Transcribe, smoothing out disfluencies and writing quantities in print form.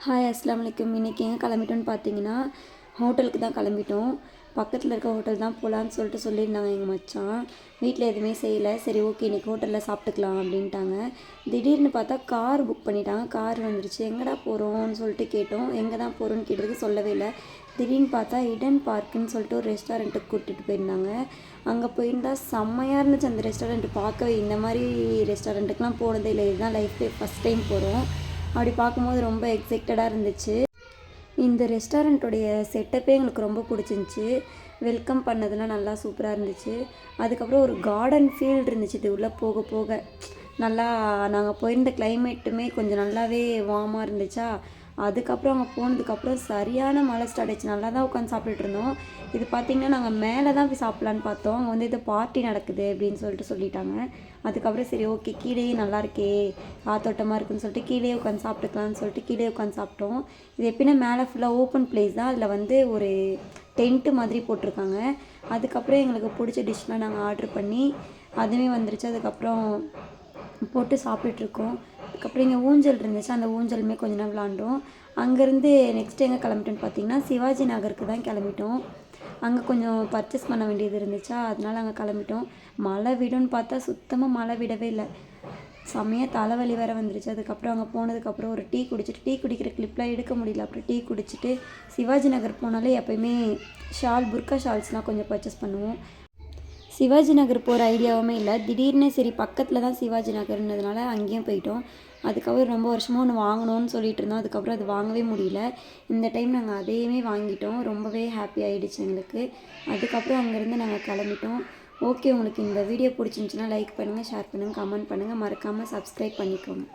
Hi அஸ்ஸலாமு அலைக்கும். இன்றைக்கி எங்கே கிளம்பிட்டோன்னு பார்த்தீங்கன்னா ஹோட்டலுக்கு தான் கிளம்பிட்டோம். பக்கத்தில் இருக்க ஹோட்டல் தான் போகலான்னு சொல்லியிருந்தாங்க எங்கள் மச்சான். வீட்டில் எதுவுமே செய்யலை. சரி ஓகே இன்றைக்கி ஹோட்டலில் சாப்பிட்டுக்கலாம் அப்படின்ட்டாங்க. திடீர்னு பார்த்தா கார் புக் பண்ணிட்டாங்க. கார் வந்துருச்சு. எங்கடா போகிறோம்னு சொல்லிட்டு கேட்டோம். எங்கே தான் போகிறோன்னு கேட்டதுக்கு சொல்லவே இல்லை. திடீர்னு பார்த்தா இடன் பார்க்குன்னு சொல்லிட்டு ஒரு ரெஸ்டாரண்ட்டுக்கு கூட்டிகிட்டு போயிருந்தாங்க. அங்கே போயிருந்தால் செம்மையாக இருந்துச்சு அந்த ரெஸ்டாரண்ட். பார்க்கவே இந்த மாதிரி ரெஸ்டாரண்ட்டுக்கெலாம் போனதே இல்லை. இதுதான் லைஃப்லேயே ஃபஸ்ட் டைம் போகிறோம். அப்படி பார்க்கும்போது ரொம்ப எக்ஸைட்டடாக இருந்துச்சு. இந்த ரெஸ்டாரண்ட்டோடைய செட்டப்பே எங்களுக்கு ரொம்ப பிடிச்சிருந்துச்சி. வெல்கம் பண்ணதெல்லாம் நல்லா சூப்பராக இருந்துச்சு. அதுக்கப்புறம் ஒரு கார்டன் ஃபீல்டு இருந்துச்சு. இது உள்ளே போக போக நல்லா நாங்கள் போயிருந்த கிளைமேட்டுமே கொஞ்சம் நல்லாவே வார்மாக இருந்துச்சா. அதுக்கப்புறம் அங்கே போனதுக்கப்புறம் சரியான மழை ஸ்டார்ட் ஆயிடுச்சு. நல்லா தான் உட்காந்து சாப்பிட்டுட்டு இருந்தோம். இது பார்த்திங்கன்னா நாங்கள் மேலே தான் போய் சாப்பிட்லான்னு பார்த்தோம். அங்கே வந்து இது பார்ட்டி நடக்குது அப்படின்னு சொல்லிட்டாங்க. அதுக்கப்புறம் சரி ஓகே கீழேயே நல்லா இருக்கே காத்தோட்டமாக இருக்குன்னு சொல்லிட்டு கீழே உட்காந்து சாப்பிட்டுக்கலான்னு சொல்லிட்டு கீழே உட்காந்து சாப்பிட்டோம். இது எப்படின்னா மேலே ஃபுல்லாக ஓப்பன் பிளேஸ் தான். அதில் வந்து ஒரு டென்ட்டு மாதிரி போட்டிருக்காங்க. அதுக்கப்புறம் எங்களுக்கு பிடிச்ச டிஷ்லாம் நாங்கள் ஆர்டர் பண்ணி அதுவுமே வந்துருச்சு. அதுக்கப்புறம் போட்டு சாப்பிட்டுட்ருக்கோம். அதுக்கப்புறம் இங்கே ஊஞ்சல் இருந்துச்சு. அந்த ஊஞ்சலுமே கொஞ்ச நேரம் விளாண்டோம். அங்கேருந்து நெக்ஸ்ட் எங்கே கிளம்பிட்டோன்னு பார்த்தீங்கன்னா சிவாஜி நகருக்கு தான் கிளம்பிட்டோம். அங்கே கொஞ்சம் பர்ச்சேஸ் பண்ண வேண்டியது இருந்துச்சா, அதனால அங்கே கிளம்பிட்டோம். மழை விடும்னு பார்த்தா சுத்தமாக மழை விடவே இல்லை. செம்மையாக தலைவலி வேறு வந்துருச்சு. அதுக்கப்புறம் அங்கே போனதுக்கப்புறம் ஒரு டீ குடிச்சிட்டு டீ குடிக்கிற கிளிப்லாம் எடுக்க முடியல. அப்புறம் டீ குடிச்சிட்டு சிவாஜி நகர் போனாலே எப்போயுமே புர்கா ஷால்ஸ்லாம் கொஞ்சம் பர்ச்சேஸ் பண்ணுவோம். சிவாஜி நகர் போகிற ஐடியாவுமே இல்லை. திடீர்னு சரி பக்கத்தில் தான் சிவாஜி நகர்ன்றதுனால அங்கேயும் போயிட்டோம். அதுக்கப்புறம் ரொம்ப வருஷமாக ஒன்று வாங்கணும்னு சொல்லிட்டு இருந்தோம். அதுக்கப்புறம் அது வாங்கவே முடியல. இந்த டைம் நாங்கள் அதையுமே வாங்கிட்டோம். ரொம்பவே ஹாப்பி ஆகிடுச்சு எங்களுக்கு. அதுக்கப்புறம் அங்கேருந்து நாங்கள் கிளம்பிட்டோம். ஓகே உங்களுக்கு இந்த வீடியோ பிடிச்சிருந்துச்சின்னா லைக் பண்ணுங்கள், ஷேர் பண்ணுங்கள், கமெண்ட் பண்ணுங்கள், மறக்காமல் சப்ஸ்கிரைப் பண்ணிக்கோங்க.